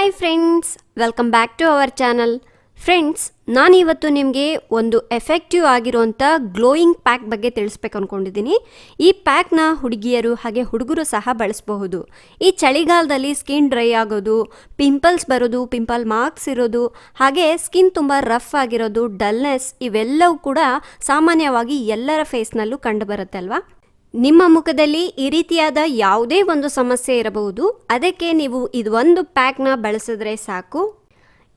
Hi friends, welcome back to our channel. Friends, ನಾನಿವತ್ತು ನಿಮಗೆ ಒಂದು ಎಫೆಕ್ಟಿವ್ ಆಗಿರುವಂಥ ಗ್ಲೋಯಿಂಗ್ ಪ್ಯಾಕ್ ಬಗ್ಗೆ ತಿಳಿಸ್ಬೇಕು ಅಂದ್ಕೊಂಡಿದ್ದೀನಿ. ಈ ಪ್ಯಾಕ್ನ ಹುಡುಗಿಯರು ಹಾಗೆ ಹುಡುಗರು ಸಹ ಬಳಸಬಹುದು. ಈ ಚಳಿಗಾಲದಲ್ಲಿ ಸ್ಕಿನ್ ಡ್ರೈ ಆಗೋದು, ಪಿಂಪಲ್ಸ್ ಬರೋದು, ಪಿಂಪಲ್ ಮಾರ್ಕ್ಸ್ ಇರೋದು, ಹಾಗೆ ಸ್ಕಿನ್ ತುಂಬ ರಫ್ ಆಗಿರೋದು, ಡಲ್ನೆಸ್ ಇವೆಲ್ಲವೂ ಕೂಡ ಸಾಮಾನ್ಯವಾಗಿ ಎಲ್ಲರ ಫೇಸ್ನಲ್ಲೂ ಕಂಡುಬರುತ್ತೆ ಅಲ್ವಾ. ನಿಮ್ಮ ಮುಖದಲ್ಲಿ ಈ ರೀತಿಯಾದ ಯಾವುದೇ ಒಂದು ಸಮಸ್ಯೆ ಇರಬಹುದು. ಅದಕ್ಕೆ ನೀವು ಇದೊಂದು ಪ್ಯಾಕ್ನ ಬಳಸಿದ್ರೆ ಸಾಕು.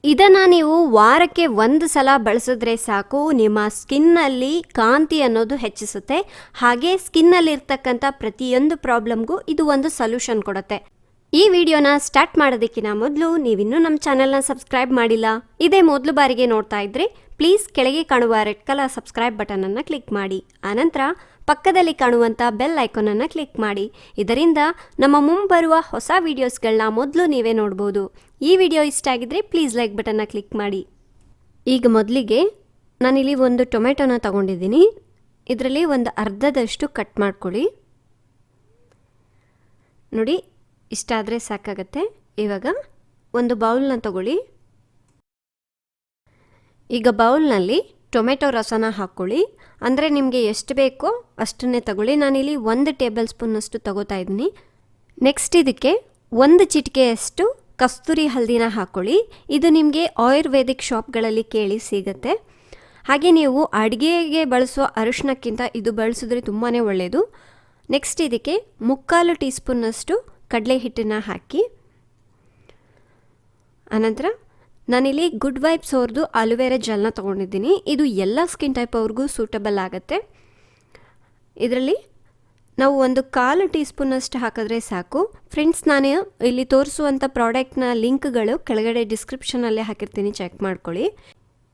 ಇದನ್ನು ನೀವು ವಾರಕ್ಕೆ ಒಂದು ಸಲ ಬಳಸಿದ್ರೆ ಸಾಕು. ನಿಮ್ಮ ಸ್ಕಿನ್ನಲ್ಲಿ ಕಾಂತಿ ಅನ್ನೋದು ಹೆಚ್ಚಿಸುತ್ತೆ. ಹಾಗೆ ಸ್ಕಿನ್ನಲ್ಲಿರ್ತಕ್ಕಂಥ ಪ್ರತಿಯೊಂದು ಪ್ರಾಬ್ಲಮ್ಗೂ ಇದು ಒಂದು ಸೊಲ್ಯೂಷನ್ ಕೊಡುತ್ತೆ. ಈ ವಿಡಿಯೋನ ಸ್ಟಾರ್ಟ್ ಮಾಡೋದಕ್ಕಿಂತ ಮೊದಲು ನೀವಿನ್ನೂ ನಮ್ಮ ಚಾನಲ್ನ ಸಬ್ಸ್ಕ್ರೈಬ್ ಮಾಡಿಲ್ಲ, ಇದೇ ಮೊದಲು ಬಾರಿಗೆ ನೋಡ್ತಾ ಇದ್ರೆ ಪ್ಲೀಸ್ ಕೆಳಗೆ ಕಾಣುವ ರೆಡ್ ಕಲರ್ ಸಬ್ಸ್ಕ್ರೈಬ್ ಬಟನನ್ನು ಕ್ಲಿಕ್ ಮಾಡಿ. ಆನಂತರ ಪಕ್ಕದಲ್ಲಿ ಕಾಣುವಂಥ ಬೆಲ್ ಐಕಾನನ್ನು ಕ್ಲಿಕ್ ಮಾಡಿ. ಇದರಿಂದ ನಮ್ಮ ಮುಂಬರುವ ಹೊಸ ವೀಡಿಯೋಸ್ಗಳನ್ನ ಮೊದಲು ನೀವೇ ನೋಡ್ಬೋದು. ಈ ವಿಡಿಯೋ ಇಷ್ಟ ಆಗಿದ್ರೆ ಪ್ಲೀಸ್ ಲೈಕ್ ಬಟನ್ನ ಕ್ಲಿಕ್ ಮಾಡಿ. ಈಗ ಮೊದಲಿಗೆ ನಾನಿಲ್ಲಿ ಒಂದು ಟೊಮೆಟೊನ ತಗೊಂಡಿದ್ದೀನಿ. ಇದರಲ್ಲಿ ಒಂದು ಅರ್ಧದಷ್ಟು ಕಟ್ ಮಾಡ್ಕೊಳ್ಳಿ. ನೋಡಿ, ಇಷ್ಟಾದರೆ ಸಾಕಾಗತ್ತೆ. ಇವಾಗ ಒಂದು ಬೌಲ್ನ ತಗೊಳ್ಳಿ. ಈಗ ಬೌಲ್ನಲ್ಲಿ ಟೊಮೆಟೊ ರಸನ ಹಾಕ್ಕೊಳ್ಳಿ. ಅಂದರೆ ನಿಮಗೆ ಎಷ್ಟು ಬೇಕೋ ಅಷ್ಟನ್ನೇ ತಗೊಳ್ಳಿ. ನಾನಿಲ್ಲಿ 1 ಟೇಬಲ್ ಸ್ಪೂನಷ್ಟು ತಗೋತಾ ಇದ್ದೀನಿ. ನೆಕ್ಸ್ಟ್ ಇದಕ್ಕೆ 1 ಚಿಟಿಕೆಯಷ್ಟು ಕಸ್ತೂರಿ ಹಲ್ದಿನ ಹಾಕ್ಕೊಳ್ಳಿ. ಇದು ನಿಮಗೆ ಆಯುರ್ವೇದಿಕ್ ಶಾಪ್ಗಳಲ್ಲಿ ಕೇಳಿ ಸಿಗುತ್ತೆ. ಹಾಗೆ ನೀವು ಅಡುಗೆಗೆ ಬಳಸೋ ಅರಿಶಿನಕ್ಕಿಂತ ಇದು ಬಳಸಿದ್ರೆ ತುಂಬಾ ಒಳ್ಳೆಯದು. ನೆಕ್ಸ್ಟ್ ಇದಕ್ಕೆ 3/4 ಟೀ ಸ್ಪೂನಷ್ಟು ಕಡಲೆ ಹಿಟ್ಟನ್ನು ಹಾಕಿ. ಆನಂತರ ನಾನಿಲ್ಲಿ ಗುಡ್ ವೈಬ್ಸ್ ಅವ್ರದ್ದು ಅಲೋವೆರಾ ಜೆಲ್ನ ತೊಗೊಂಡಿದ್ದೀನಿ. ಇದು ಎಲ್ಲ ಸ್ಕಿನ್ ಟೈಪ್ ಅವ್ರಿಗೂ ಸೂಟಬಲ್ ಆಗುತ್ತೆ. ಇದರಲ್ಲಿ ನಾವು 1/4 ಟೀ ಸ್ಪೂನಷ್ಟು ಹಾಕಿದ್ರೆ ಸಾಕು. ಫ್ರೆಂಡ್ಸ್, ನಾನು ಇಲ್ಲಿ ತೋರಿಸುವಂಥ ಪ್ರಾಡಕ್ಟ್ನ ಲಿಂಕ್ಗಳು ಕೆಳಗಡೆ ಡಿಸ್ಕ್ರಿಪ್ಷನಲ್ಲೇ ಹಾಕಿರ್ತೀನಿ, ಚೆಕ್ ಮಾಡ್ಕೊಳ್ಳಿ.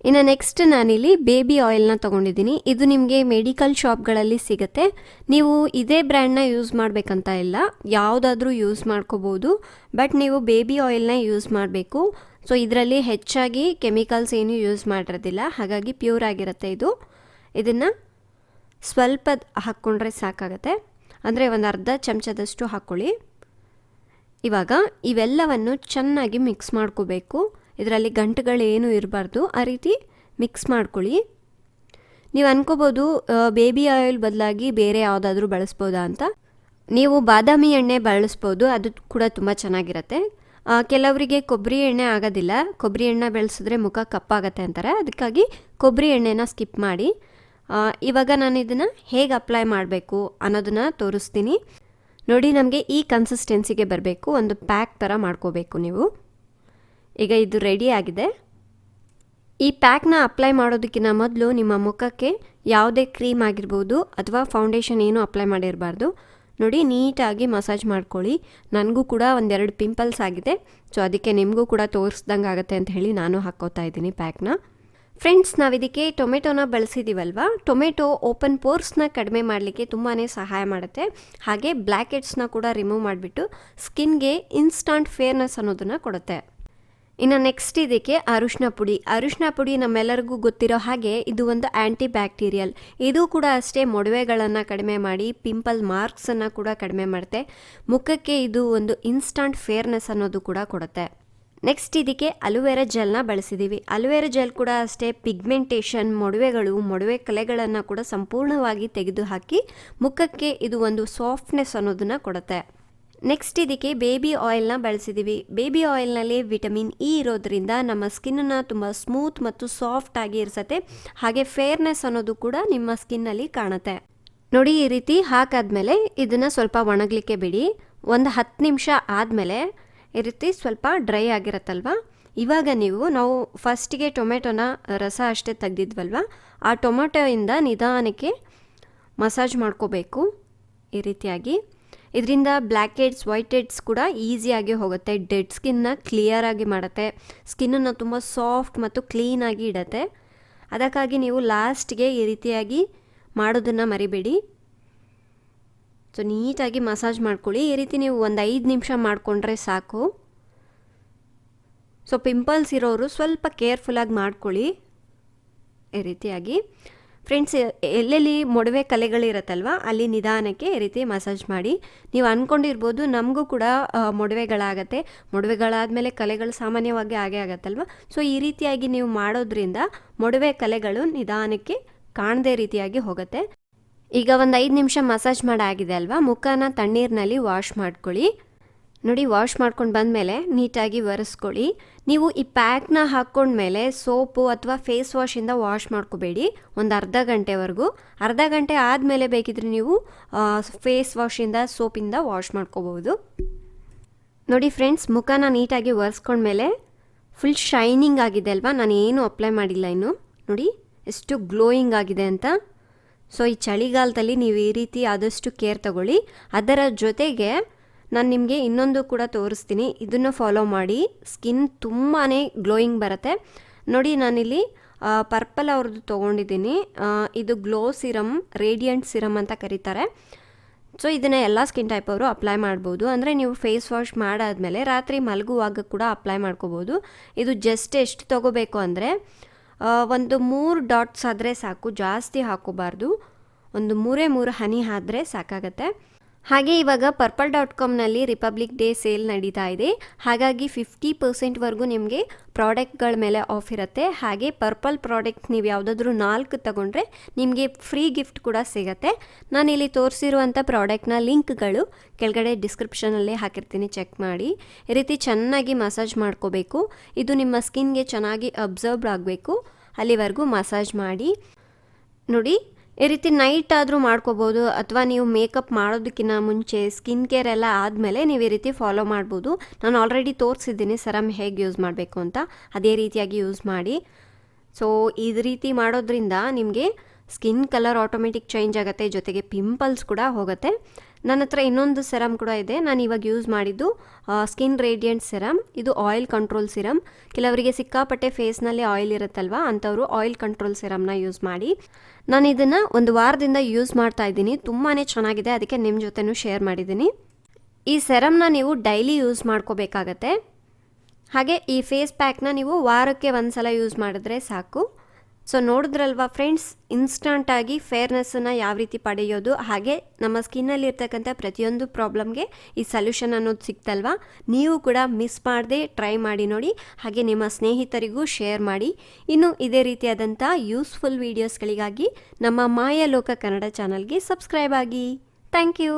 ಇನ್ನು ನೆಕ್ಸ್ಟ್ ನಾನಿಲ್ಲಿ ಬೇಬಿ ಆಯಿಲ್ನ ತೊಗೊಂಡಿದ್ದೀನಿ. ಇದು ನಿಮಗೆ ಮೆಡಿಕಲ್ ಶಾಪ್ಗಳಲ್ಲಿ ಸಿಗುತ್ತೆ. ನೀವು ಇದೇ ಬ್ರ್ಯಾಂಡ್ನ ಯೂಸ್ ಮಾಡಬೇಕಂತ ಇಲ್ಲ, ಯಾವುದಾದ್ರೂ ಯೂಸ್ ಮಾಡ್ಕೋಬೋದು. ಬಟ್ ನೀವು ಬೇಬಿ ಆಯಿಲ್ನ ಯೂಸ್ ಮಾಡಬೇಕು. ಸೊ ಇದರಲ್ಲಿ ಹೆಚ್ಚಾಗಿ ಕೆಮಿಕಲ್ಸ್ ಏನೂ ಯೂಸ್ ಮಾಡಿರೋದಿಲ್ಲ, ಹಾಗಾಗಿ ಪ್ಯೂರ್ ಆಗಿರುತ್ತೆ ಇದು. ಇದನ್ನು ಸ್ವಲ್ಪ ಹಾಕ್ಕೊಂಡ್ರೆ ಸಾಕಾಗುತ್ತೆ. ಅಂದರೆ ಒಂದು ಅರ್ಧ ಚಮಚದಷ್ಟು ಹಾಕ್ಕೊಳ್ಳಿ. ಇವಾಗ ಇವೆಲ್ಲವನ್ನು ಚೆನ್ನಾಗಿ ಮಿಕ್ಸ್ ಮಾಡ್ಕೋಬೇಕು. ಇದರಲ್ಲಿ ಗಂಟುಗಳೇನು ಇರಬಾರ್ದು, ಆ ರೀತಿ ಮಿಕ್ಸ್ ಮಾಡ್ಕೊಳ್ಳಿ. ನೀವು ಅನ್ಕೋಬೋದು ಬೇಬಿ ಆಯಿಲ್ ಬದಲಾಗಿ ಬೇರೆ ಯಾವುದಾದ್ರೂ ಬಳಸ್ಬೋದಾ ಅಂತ. ನೀವು ಬಾದಾಮಿ ಎಣ್ಣೆ ಬಳಸ್ಬೋದು, ಅದು ಕೂಡ ತುಂಬ ಚೆನ್ನಾಗಿರುತ್ತೆ. ಕೆಲವರಿಗೆ ಕೊಬ್ಬರಿ ಎಣ್ಣೆ ಆಗೋದಿಲ್ಲ, ಕೊಬ್ಬರಿ ಎಣ್ಣೆ ಬೆಳೆಸಿದ್ರೆ ಮುಖ ಕಪ್ಪಾಗತ್ತೆ ಅಂತಾರೆ, ಅದಕ್ಕಾಗಿ ಕೊಬ್ಬರಿ ಎಣ್ಣೆನ ಸ್ಕಿಪ್ ಮಾಡಿ. ಇವಾಗ ನಾನು ಇದನ್ನು ಹೇಗೆ ಅಪ್ಲೈ ಮಾಡಬೇಕು ಅನ್ನೋದನ್ನು ತೋರಿಸ್ತೀನಿ. ನೋಡಿ, ನಮಗೆ ಈ ಕನ್ಸಿಸ್ಟೆನ್ಸಿಗೆ ಬರಬೇಕು. ಒಂದು ಪ್ಯಾಕ್ ಥರ ಮಾಡ್ಕೋಬೇಕು ನೀವು. ಈಗ ಇದು ರೆಡಿ ಆಗಿದೆ. ಈ ಪ್ಯಾಕ್ನ ಅಪ್ಲೈ ಮಾಡೋದಕ್ಕಿಂತ ಮೊದಲು ನಿಮ್ಮ ಮುಖಕ್ಕೆ ಯಾವುದೇ ಕ್ರೀಮ್ ಆಗಿರ್ಬೋದು ಅಥವಾ ಫೌಂಡೇಶನ್ ಏನೂ ಅಪ್ಲೈ ಮಾಡಿರಬಾರ್ದು. ನೋಡಿ, ನೀಟಾಗಿ ಮಸಾಜ್ ಮಾಡ್ಕೊಳ್ಳಿ. ನನಗೂ ಕೂಡ 1-2 ಪಿಂಪಲ್ಸ್ ಆಗಿದೆ, ಸೊ ಅದಕ್ಕೆ ನಿಮಗೂ ಕೂಡ ತೋರಿಸ್ದಂಗೆ ಆಗುತ್ತೆ ಅಂತ ಹೇಳಿ ನಾನು ಹಾಕ್ಕೋತಾ ಇದ್ದೀನಿ ಪ್ಯಾಕ್ನ. ಫ್ರೆಂಡ್ಸ್, ನಾವಿದಕ್ಕೆ ಟೊಮೆಟೊನ ಬಳಸಿದ್ದೀವಲ್ವ, ಟೊಮೆಟೊ ಓಪನ್ ಪೋರ್ಸ್ನ ಕಡಿಮೆ ಮಾಡಲಿಕ್ಕೆ ತುಂಬಾ ಸಹಾಯ ಮಾಡುತ್ತೆ. ಹಾಗೆ ಬ್ಲ್ಯಾಕ್ ಹೆಡ್ಸ್ನ ಕೂಡ ರಿಮೂವ್ ಮಾಡಿಬಿಟ್ಟು ಸ್ಕಿನ್ಗೆ ಇನ್ಸ್ಟಂಟ್ ಫೇರ್ನೆಸ್ ಅನ್ನೋದನ್ನು ಕೊಡುತ್ತೆ. ಇನ್ನು ನೆಕ್ಸ್ಟ್ ಇದಕ್ಕೆ ಅರಿಶಿನ ಪುಡಿ ನಮ್ಮೆಲ್ಲರಿಗೂ ಗೊತ್ತಿರೋ ಹಾಗೆ ಇದು ಒಂದು ಆ್ಯಂಟಿ ಬ್ಯಾಕ್ಟೀರಿಯಲ್. ಇದು ಕೂಡ ಅಷ್ಟೇ ಮೊಡವೆಗಳನ್ನು ಕಡಿಮೆ ಮಾಡಿ ಪಿಂಪಲ್ ಮಾರ್ಕ್ಸನ್ನು ಕೂಡ ಕಡಿಮೆ ಮಾಡುತ್ತೆ. ಮುಖಕ್ಕೆ ಇದು ಒಂದು ಇನ್ಸ್ಟಂಟ್ ಫೇರ್ನೆಸ್ ಅನ್ನೋದು ಕೂಡ ಕೊಡುತ್ತೆ. ನೆಕ್ಸ್ಟ್ ಇದಕ್ಕೆ ಅಲೋವೆರಾ ಜೆಲ್ನ ಬಳಸಿದ್ದೀವಿ. ಅಲೋವೆರಾ ಜೆಲ್ ಕೂಡ ಅಷ್ಟೇ ಪಿಗ್ಮೆಂಟೇಷನ್, ಮೊಡವೆ ಕಲೆಗಳನ್ನು ಕೂಡ ಸಂಪೂರ್ಣವಾಗಿ ತೆಗೆದುಹಾಕಿ ಮುಖಕ್ಕೆ ಇದು ಒಂದು ಸಾಫ್ಟ್ನೆಸ್ ಅನ್ನೋದನ್ನು ಕೊಡುತ್ತೆ. ನೆಕ್ಸ್ಟ್ ಇದಕ್ಕೆ ಬೇಬಿ ಆಯಿಲ್ನ ಬಳಸಿದ್ದೀವಿ. ಬೇಬಿ ಆಯಿಲ್ನಲ್ಲಿ ವಿಟಮಿನ್ ಇ ಇರೋದ್ರಿಂದ ನಮ್ಮ ಸ್ಕಿನ್ನನ್ನು ತುಂಬ ಸ್ಮೂತ್ ಮತ್ತು ಸಾಫ್ಟ್ ಆಗಿ ಇರಿಸುತ್ತೆ. ಹಾಗೆ ಫೇರ್ನೆಸ್ ಅನ್ನೋದು ಕೂಡ ನಿಮ್ಮ ಸ್ಕಿನ್ನಲ್ಲಿ ಕಾಣುತ್ತೆ. ನೋಡಿ, ಈ ರೀತಿ ಹಾಕಾದ್ಮೇಲೆ ಇದನ್ನು ಸ್ವಲ್ಪ ಒಣಗಲಿಕ್ಕೆ ಬಿಡಿ. ಒಂದು 10 ನಿಮಿಷ ಆದಮೇಲೆ ಈ ರೀತಿ ಸ್ವಲ್ಪ ಡ್ರೈ ಆಗಿರುತ್ತಲ್ವ, ಇವಾಗ ನಾವು ಫಸ್ಟಿಗೆ ಟೊಮೆಟೊನ ರಸ ಅಷ್ಟೇ ತೆಗೆದಿದ್ವಲ್ವ, ಆ ಟೊಮೆಟೊಯಿಂದ ನಿಧಾನಕ್ಕೆ ಮಸಾಜ್ ಮಾಡ್ಕೋಬೇಕು ಈ ರೀತಿಯಾಗಿ. ಇದರಿಂದ ಬ್ಲ್ಯಾಕ್ ಹೆಡ್ಸ್, ವೈಟ್ ಹೆಡ್ಸ್ ಕೂಡ ಈಸಿಯಾಗಿ ಹೋಗುತ್ತೆ. ಡೆಡ್ ಸ್ಕಿನ್ನ ಕ್ಲಿಯರಾಗಿ ಮಾಡುತ್ತೆ. ಸ್ಕಿನ್ನನ್ನು ತುಂಬ ಸಾಫ್ಟ್ ಮತ್ತು ಕ್ಲೀನಾಗಿ ಇಡುತ್ತೆ. ಅದಕ್ಕಾಗಿ ನೀವು ಲಾಸ್ಟ್ಗೆ ಈ ರೀತಿಯಾಗಿ ಮಾಡೋದನ್ನು ಮರಿಬೇಡಿ. ಸೊ ನೀಟಾಗಿ ಮಸಾಜ್ ಮಾಡ್ಕೊಳ್ಳಿ. ಈ ರೀತಿ ನೀವು ಒಂದು 5 ನಿಮಿಷ ಮಾಡಿಕೊಂಡ್ರೆ ಸಾಕು. ಸೊ ಪಿಂಪಲ್ಸ್ ಇರೋರು ಸ್ವಲ್ಪ ಕೇರ್ಫುಲ್ಲಾಗಿ ಮಾಡ್ಕೊಳ್ಳಿ ಈ ರೀತಿಯಾಗಿ. ಫ್ರೆಂಡ್ಸ್, ಎಲ್ಲೆಲ್ಲಿ ಮೊಡವೆ ಕಲೆಗಳಿರುತ್ತಲ್ವ ಅಲ್ಲಿ ನಿಧಾನಕ್ಕೆ ಈ ರೀತಿ ಮಸಾಜ್ ಮಾಡಿ. ನೀವು ಅಂದ್ಕೊಂಡಿರ್ಬೋದು ನಮಗೂ ಕೂಡ ಮೊಡವೆಗಳಾಗತ್ತೆ, ಮೊಡವೆಗಳಾದಮೇಲೆ ಕಲೆಗಳು ಸಾಮಾನ್ಯವಾಗಿ ಆಗೇ ಆಗತ್ತಲ್ವ. ಸೊ ಈ ರೀತಿಯಾಗಿ ನೀವು ಮಾಡೋದ್ರಿಂದ ಮೊಡವೆ ಕಲೆಗಳು ನಿಧಾನಕ್ಕೆ ಕಾಣದೇ ರೀತಿಯಾಗಿ ಹೋಗುತ್ತೆ. ಈಗ ಒಂದು 5 ನಿಮಿಷ ಮಸಾಜ್ ಮಾಡಾಗಿದೆ ಅಲ್ವಾ, ಮುಖನ ತಣ್ಣೀರಿನಲ್ಲಿ ವಾಶ್ ಮಾಡ್ಕೊಳ್ಳಿ. ನೋಡಿ, ವಾಶ್ ಮಾಡ್ಕೊಂಡು ಬಂದಮೇಲೆ ನೀಟಾಗಿ ಒರೆಸ್ಕೊಳ್ಳಿ. ನೀವು ಈ ಪ್ಯಾಕ್ನ ಹಾಕ್ಕೊಂಡ್ಮೇಲೆ ಸೋಪು ಅಥವಾ ಫೇಸ್ ವಾಶಿಂದ ವಾಶ್ ಮಾಡ್ಕೋಬೇಡಿ ಒಂದು ಅರ್ಧ ಗಂಟೆವರೆಗೂ. ಅರ್ಧ ಗಂಟೆ ಆದಮೇಲೆ ಬೇಕಿದ್ರೆ ನೀವು ಫೇಸ್ ವಾಶಿಂದ ಸೋಪಿಂದ ವಾಶ್ ಮಾಡ್ಕೋಬೋದು. ನೋಡಿ ಫ್ರೆಂಡ್ಸ್, ಮುಖನ ನೀಟಾಗಿ ಒರೆಸ್ಕೊಂಡ್ಮೇಲೆ ಫುಲ್ ಶೈನಿಂಗ್ ಆಗಿದೆ ಅಲ್ವಾ. ನಾನು ಏನು ಅಪ್ಲೈ ಮಾಡಿಲ್ಲ ಇನ್ನು. ನೋಡಿ ಎಷ್ಟು ಗ್ಲೋಯಿಂಗ್ ಆಗಿದೆ ಅಂತ. ಸೊ ಈ ಚಳಿಗಾಲದಲ್ಲಿ ನೀವು ಈ ರೀತಿ ಆದಷ್ಟು ಕೇರ್ ತಗೊಳ್ಳಿ. ಅದರ ಜೊತೆಗೆ ನಾನು ನಿಮಗೆ ಇನ್ನೊಂದು ಕೂಡ ತೋರಿಸ್ತೀನಿ, ಇದನ್ನು ಫಾಲೋ ಮಾಡಿ. ಸ್ಕಿನ್ ತುಂಬಾ ಗ್ಲೋಯಿಂಗ್ ಬರುತ್ತೆ. ನೋಡಿ, ನಾನಿಲ್ಲಿ ಪರ್ಪಲ್ ಅವ್ರದ್ದು ತೊಗೊಂಡಿದ್ದೀನಿ. ಇದು ಗ್ಲೋ ಸಿರಮ್, ರೇಡಿಯಂಟ್ ಸಿರಮ್ ಅಂತ ಕರೀತಾರೆ. ಸೊ ಇದನ್ನು ಎಲ್ಲ ಸ್ಕಿನ್ ಟೈಪ್ ಅವರು ಅಪ್ಲೈ ಮಾಡ್ಬೋದು. ಅಂದರೆ ನೀವು ಫೇಸ್ ವಾಶ್ ಮಾಡಾದಮೇಲೆ ರಾತ್ರಿ ಮಲಗುವಾಗ ಕೂಡ ಅಪ್ಲೈ ಮಾಡ್ಕೋಬೋದು. ಇದು ಜಸ್ಟ್ ಎಷ್ಟು ತೊಗೋಬೇಕು ಅಂದರೆ ಒಂದು 3 ಡಾಟ್ಸ್ ಆದರೆ ಸಾಕು, ಜಾಸ್ತಿ ಹಾಕೋಬಾರ್ದು. ಒಂದು 3 ಹನಿ ಆದರೆ ಸಾಕಾಗತ್ತೆ. ಹಾಗೆ ಇವಾಗ purple.comನಲ್ಲಿ ರಿಪಬ್ಲಿಕ್ ಡೇ ಸೇಲ್ ನಡೀತಾ ಇದೆ. ಹಾಗಾಗಿ 50% ನಿಮಗೆ ಪ್ರಾಡಕ್ಟ್ಗಳ ಮೇಲೆ ಆಫ್ ಇರುತ್ತೆ. ಹಾಗೆ ಪರ್ಪಲ್ ಪ್ರಾಡಕ್ಟ್ ನೀವು ಯಾವುದಾದ್ರೂ 4 ತಗೊಂಡ್ರೆ ನಿಮಗೆ ಫ್ರೀ ಗಿಫ್ಟ್ ಕೂಡ ಸಿಗುತ್ತೆ. ನಾನಿಲ್ಲಿ ತೋರಿಸಿರುವಂಥ ಪ್ರಾಡಕ್ಟ್ನ ಲಿಂಕ್ಗಳು ಕೆಳಗಡೆ ಡಿಸ್ಕ್ರಿಪ್ಷನಲ್ಲಿ ಹಾಕಿರ್ತೀನಿ, ಚೆಕ್ ಮಾಡಿ. ಈ ರೀತಿ ಚೆನ್ನಾಗಿ ಮಸಾಜ್ ಮಾಡ್ಕೋಬೇಕು. ಇದು ನಿಮ್ಮ ಸ್ಕಿನ್ಗೆ ಚೆನ್ನಾಗಿ ಅಬ್ಸರ್ವ್ ಆಗಬೇಕು, ಅಲ್ಲಿವರೆಗೂ ಮಸಾಜ್ ಮಾಡಿ. ನೋಡಿ, ಈ ರೀತಿ ನೈಟ್ ಆದರೂ ಮಾಡ್ಕೋಬೋದು, ಅಥವಾ ನೀವು ಮೇಕಪ್ ಮಾಡೋದಕ್ಕಿಂತ ಮುಂಚೆ ಸ್ಕಿನ್ ಕೇರ್ ಎಲ್ಲ ಆದಮೇಲೆ ನೀವು ಈ ರೀತಿ ಫಾಲೋ ಮಾಡ್ಬೋದು. ನಾನು ಆಲ್ರೆಡಿ ತೋರಿಸಿದ್ದೀನಿ ಸರಮ್ ಹೇಗೆ ಯೂಸ್ ಮಾಡಬೇಕು ಅಂತ, ಅದೇ ರೀತಿಯಾಗಿ ಯೂಸ್ ಮಾಡಿ. ಸೊ ಈ ರೀತಿ ಮಾಡೋದ್ರಿಂದ ನಿಮಗೆ ಸ್ಕಿನ್ ಕಲರ್ ಆಟೋಮೆಟಿಕ್ ಚೇಂಜ್ ಆಗುತ್ತೆ, ಜೊತೆಗೆ ಪಿಂಪಲ್ಸ್ ಕೂಡ ಹೋಗುತ್ತೆ. ನನ್ನ ಹತ್ರ ಇನ್ನೊಂದು ಸೆರಮ್ ಕೂಡ ಇದೆ. ನಾನು ಇವಾಗ ಯೂಸ್ ಮಾಡಿದ್ದು ಸ್ಕಿನ್ ರೇಡಿಯಂಟ್ ಸೆರಮ್. ಇದು ಆಯಿಲ್ ಕಂಟ್ರೋಲ್ ಸಿರಮ್. ಕೆಲವರಿಗೆ ಸಿಕ್ಕಾಪಟ್ಟೆ ಫೇಸ್ನಲ್ಲಿ ಆಯಿಲ್ ಇರುತ್ತಲ್ವ, ಅಂಥವರು ಆಯಿಲ್ ಕಂಟ್ರೋಲ್ ಸಿರಮ್ನ ಯೂಸ್ ಮಾಡಿ. ನಾನು ಇದನ್ನು ಒಂದು ವಾರದಿಂದ ಯೂಸ್ ಮಾಡ್ತಾ ಇದ್ದೀನಿ. ತುಂಬಾ ಚೆನ್ನಾಗಿದೆ, ಅದಕ್ಕೆ ನಿಮ್ಮ ಜೊತೆನೂ ಶೇರ್ ಮಾಡಿದ್ದೀನಿ. ಈ ಸೆರಮ್ನ ನೀವು ಡೈಲಿ ಯೂಸ್ ಮಾಡ್ಕೋಬೇಕಾಗತ್ತೆ. ಹಾಗೆ ಈ ಫೇಸ್ ಪ್ಯಾಕ್ನ ನೀವು ವಾರಕ್ಕೆ ಒಂದು ಸಲ ಯೂಸ್ ಮಾಡಿದ್ರೆ ಸಾಕು. ಸೊ ನೋಡಿದ್ರಲ್ವಾ ಫ್ರೆಂಡ್ಸ್, ಇನ್ಸ್ಟಂಟಾಗಿ ಫೇರ್ನೆಸ್ಸನ್ನು ಯಾವ ರೀತಿ ಪಡೆಯೋದು, ಹಾಗೆ ನಮ್ಮ ಸ್ಕಿನ್ನಲ್ಲಿ ಇರ್ತಕ್ಕಂಥ ಪ್ರತಿಯೊಂದು ಪ್ರಾಬ್ಲಮ್ಗೆ ಈ ಸೊಲ್ಯೂಷನ್ ಅನ್ನೋದು ಸಿಕ್ತಲ್ವಾ. ನೀವು ಕೂಡ ಮಿಸ್ ಮಾಡದೆ ಟ್ರೈ ಮಾಡಿ ನೋಡಿ, ಹಾಗೆ ನಿಮ್ಮ ಸ್ನೇಹಿತರಿಗೂ ಶೇರ್ ಮಾಡಿ. ಇನ್ನು ಇದೇ ರೀತಿಯಾದಂಥ ಯೂಸ್ಫುಲ್ ವೀಡಿಯೋಸ್ಗಳಿಗಾಗಿ ನಮ್ಮ ಮಾಯಾ ಲೋಕ ಕನ್ನಡ ಚಾನಲ್ಗೆ ಸಬ್ಸ್ಕ್ರೈಬ್ ಆಗಿ. Thank you.